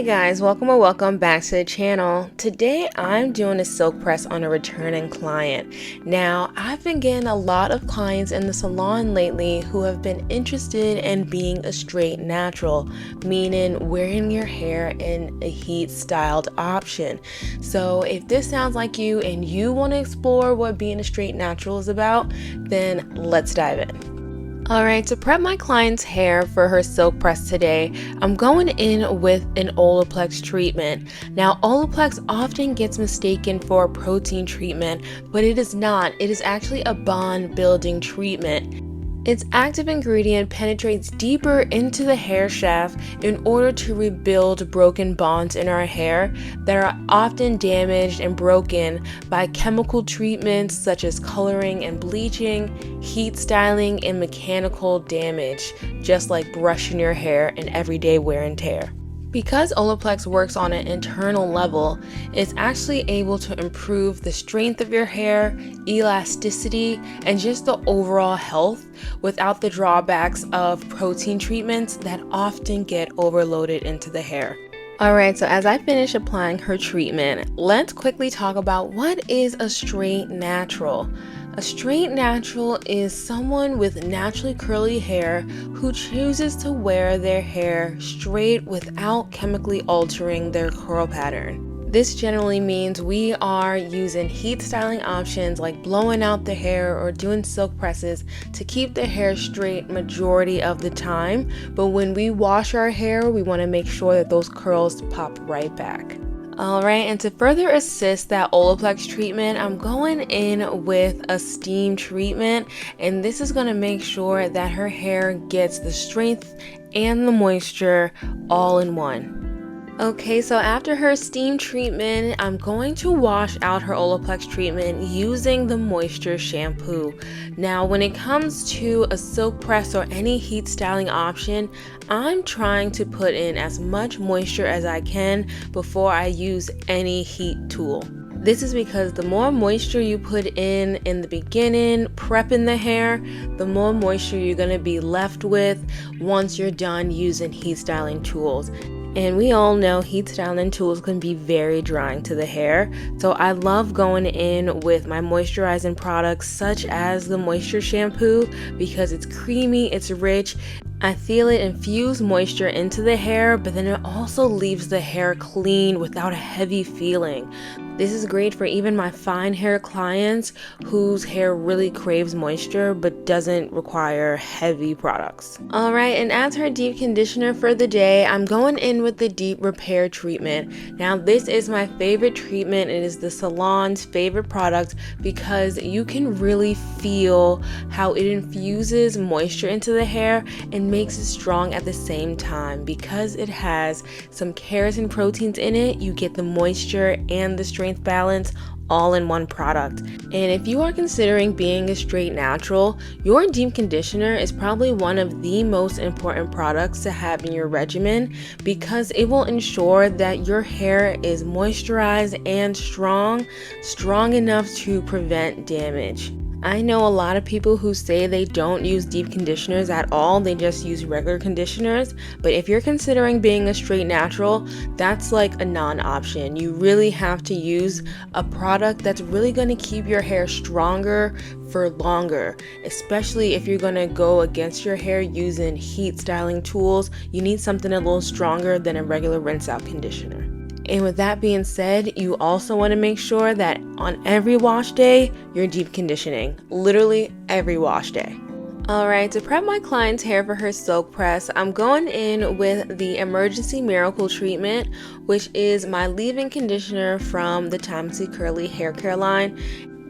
Hey guys, welcome or welcome back to the channel. Today I'm doing a silk press on a returning client. Now, I've been getting a lot of clients in the salon lately who have been interested in being a straight natural, meaning wearing your hair in a heat styled option. So if this sounds like you and you want to explore what being a straight natural is about, then let's dive in. Alright, to prep my client's hair for her silk press today, I'm going in with an Olaplex treatment. Now, Olaplex often gets mistaken for a protein treatment, but it is not. It is actually a bond building treatment. Its active ingredient penetrates deeper into the hair shaft in order to rebuild broken bonds in our hair that are often damaged and broken by chemical treatments such as coloring and bleaching, heat styling, and mechanical damage, just like brushing your hair and everyday wear and tear. Because Olaplex works on an internal level, it's actually able to improve the strength of your hair, elasticity, and just the overall health without the drawbacks of protein treatments that often get overloaded into the hair. Alright, so as I finish applying her treatment, let's quickly talk about what is a straight natural. A straight natural is someone with naturally curly hair who chooses to wear their hair straight without chemically altering their curl pattern. This generally means we are using heat styling options like blowing out the hair or doing silk presses to keep the hair straight majority of the time, but when we wash our hair, we want to make sure that those curls pop right back. Alright, and to further assist that Olaplex treatment, I'm going in with a steam treatment, and this is going to make sure that her hair gets the strength and the moisture all in one. Okay, so after her steam treatment, I'm going to wash out her Olaplex treatment using the moisture shampoo. Now, when it comes to a silk press or any heat styling option, I'm trying to put in as much moisture as I can before I use any heat tool. This is because the more moisture you put in the beginning, prepping the hair, the more moisture you're going to be left with once you're done using heat styling tools. And we all know heat styling tools can be very drying to the hair. So I love going in with my moisturizing products such as the moisture shampoo because it's creamy, it's rich. I feel it infuse moisture into the hair, but then it also leaves the hair clean without a heavy feeling. This is great for even my fine hair clients whose hair really craves moisture but doesn't require heavy products. Alright, and as her deep conditioner for the day, I'm going in with the deep repair treatment. Now this is my favorite treatment. It is the salon's favorite product because you can really feel how it infuses moisture into the hair and makes it strong at the same time. Because it has some keratin proteins in it, you get the moisture and the strength balance all in one product. And if you are considering being a straight natural, your deep conditioner is probably one of the most important products to have in your regimen because it will ensure that your hair is moisturized and strong enough to prevent damage. I know a lot of people who say they don't use deep conditioners at all, they just use regular conditioners, but if you're considering being a straight natural, that's like a non-option. You really have to use a product that's really going to keep your hair stronger for longer, especially if you're going to go against your hair using heat styling tools. You need something a little stronger than a regular rinse out conditioner. And with that being said, you also want to make sure that on every wash day, you're deep conditioning. Literally every wash day. Alright, to prep my client's hair for her silk press, I'm going in with the Emergency Miracle treatment, which is my leave-in conditioner from the Timelessly Curly hair care line.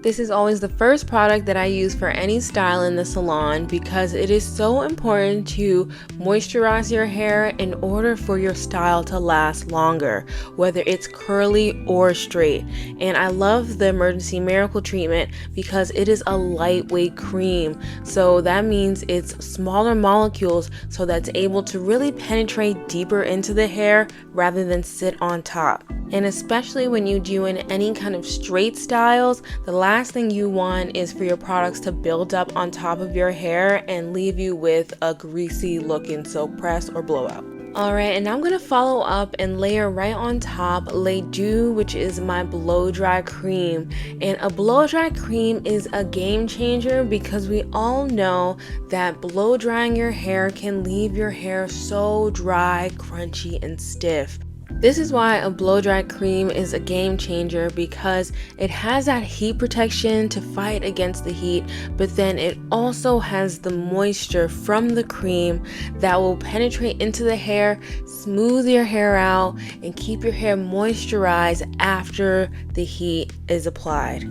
This is always the first product that I use for any style in the salon because it is so important to moisturize your hair in order for your style to last longer, whether it's curly or straight. And I love the Emergency Miracle treatment because it is a lightweight cream. So that means it's smaller molecules so that's able to really penetrate deeper into the hair rather than sit on top. And especially when you're doing any kind of straight styles, the last thing you want is for your products to build up on top of your hair and leave you with a greasy looking silk press or blowout. Alright, and I'm going to follow up and layer right on top Lay Dew, which is my blow dry cream. And a blow dry cream is a game changer because we all know that blow drying your hair can leave your hair so dry, crunchy, and stiff. This is why a blow dry cream is a game changer, because it has that heat protection to fight against the heat, but then it also has the moisture from the cream that will penetrate into the hair, smooth your hair out, and keep your hair moisturized after the heat is applied.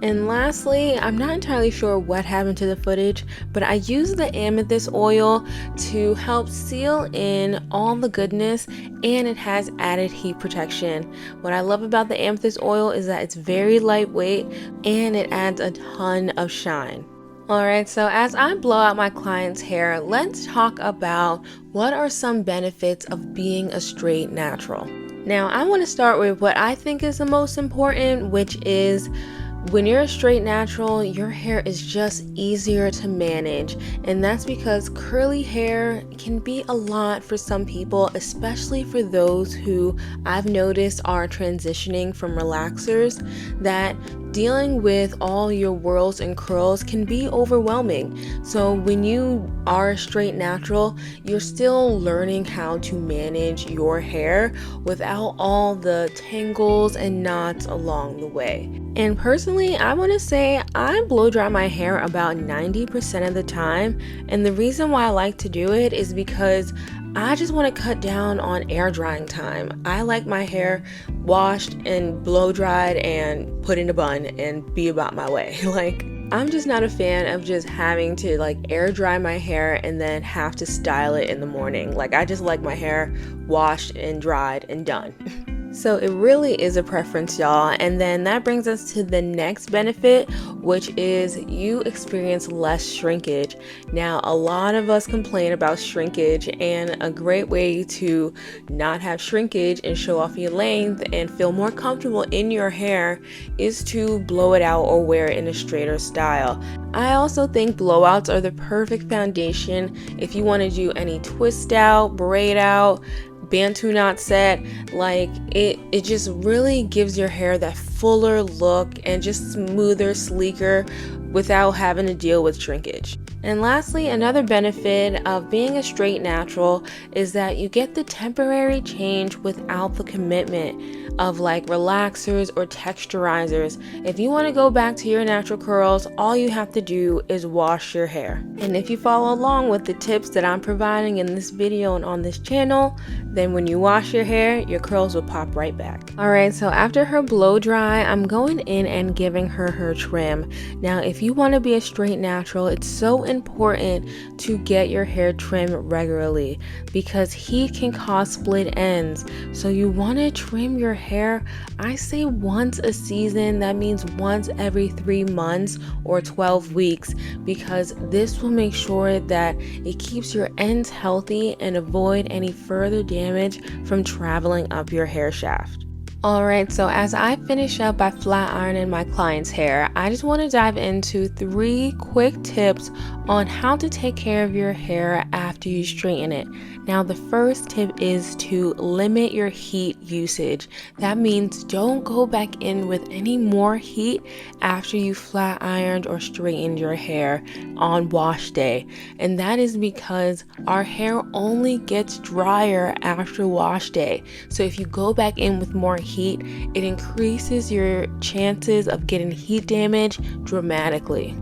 And lastly, I'm not entirely sure what happened to the footage, but I used the amethyst oil to help seal in all the goodness, and it has added heat protection. What I love about the amethyst oil is that it's very lightweight and it adds a ton of shine. Alright, so as I blow out my client's hair, let's talk about what are some benefits of being a straight natural. Now, I want to start with what I think is the most important, which is when you're a straight natural, your hair is just easier to manage, and that's because curly hair can be a lot for some people, especially for those who I've noticed are transitioning from relaxers, that dealing with all your whirls and curls can be overwhelming. So when you are a straight natural, you're still learning how to manage your hair without all the tangles and knots along the way. And personally, I want to say I blow dry my hair about 90% of the time, and the reason why I like to do it is because I just want to cut down on air drying time. I like my hair washed and blow dried and put in a bun and be about my way. Like, I'm just not a fan of just having to like air dry my hair and then have to style it in the morning. Like, I just like my hair washed and dried and done. So it really is a preference, y'all. And then that brings us to the next benefit, which is you experience less shrinkage. Now, a lot of us complain about shrinkage, and a great way to not have shrinkage and show off your length and feel more comfortable in your hair is to blow it out or wear it in a straighter style. I also think blowouts are the perfect foundation if you want to do any twist out, braid out, bantu knot set. Like, it just really gives your hair that fuller look and just smoother, sleeker without having to deal with shrinkage. And lastly, another benefit of being a straight natural is that you get the temporary change without the commitment of like relaxers or texturizers. If you want to go back to your natural curls, all you have to do is wash your hair. And if you follow along with the tips that I'm providing in this video and on this channel, then when you wash your hair, your curls will pop right back. Alright, so after her blow dry, I'm going in and giving her trim. Now, if you want to be a straight natural, it's so important to get your hair trimmed regularly because heat can cause split ends. So you want to trim your hair, I say once a season. That means once every 3 months or 12 weeks, because this will make sure that it keeps your ends healthy and avoid any further damage from traveling up your hair shaft. Alright, so as I finish up by flat ironing my client's hair, I just want to dive into 3 quick tips on how to take care of your hair after you straighten it. Now, the first tip is to limit your heat usage. That means don't go back in with any more heat after you flat ironed or straightened your hair on wash day. And that is because our hair only gets drier after wash day. So if you go back in with more heat, it increases your chances of getting heat damage dramatically.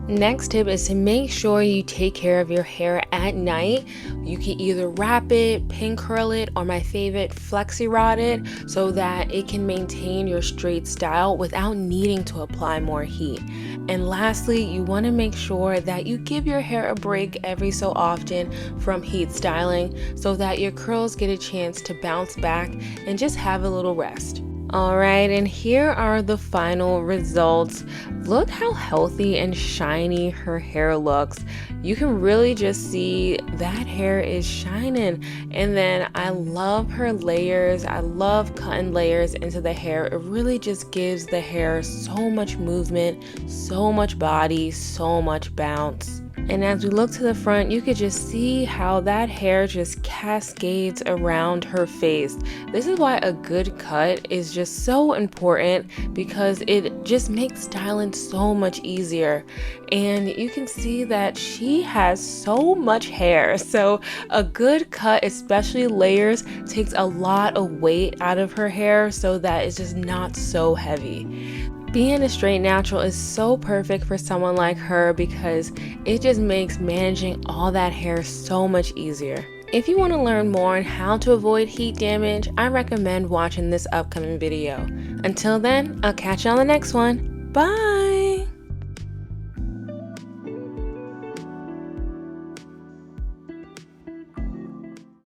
Next tip is to make sure you take care of your hair at night. You can either wrap it, pin curl it, or my favorite, flexi rod it, so that it can maintain your straight style without needing to apply more heat. And lastly, you want to make sure that you give your hair a break every so often from heat styling so that your curls get a chance to bounce back and just have a little rest. Alright, and here are the final results. Look how healthy and shiny her hair looks. You can really just see that hair is shining. And then I love her layers. I love cutting layers into the hair. It really just gives the hair so much movement, so much body, so much bounce. And as we look to the front, you could just see how that hair just cascades around her face. This is why a good cut is just so important, because it just makes styling so much easier. And you can see that she has so much hair. So a good cut, especially layers, takes a lot of weight out of her hair so that it's just not so heavy. Being a straight natural is so perfect for someone like her because it just makes managing all that hair so much easier. If you want to learn more on how to avoid heat damage, I recommend watching this upcoming video. Until then, I'll catch you on the next one. Bye!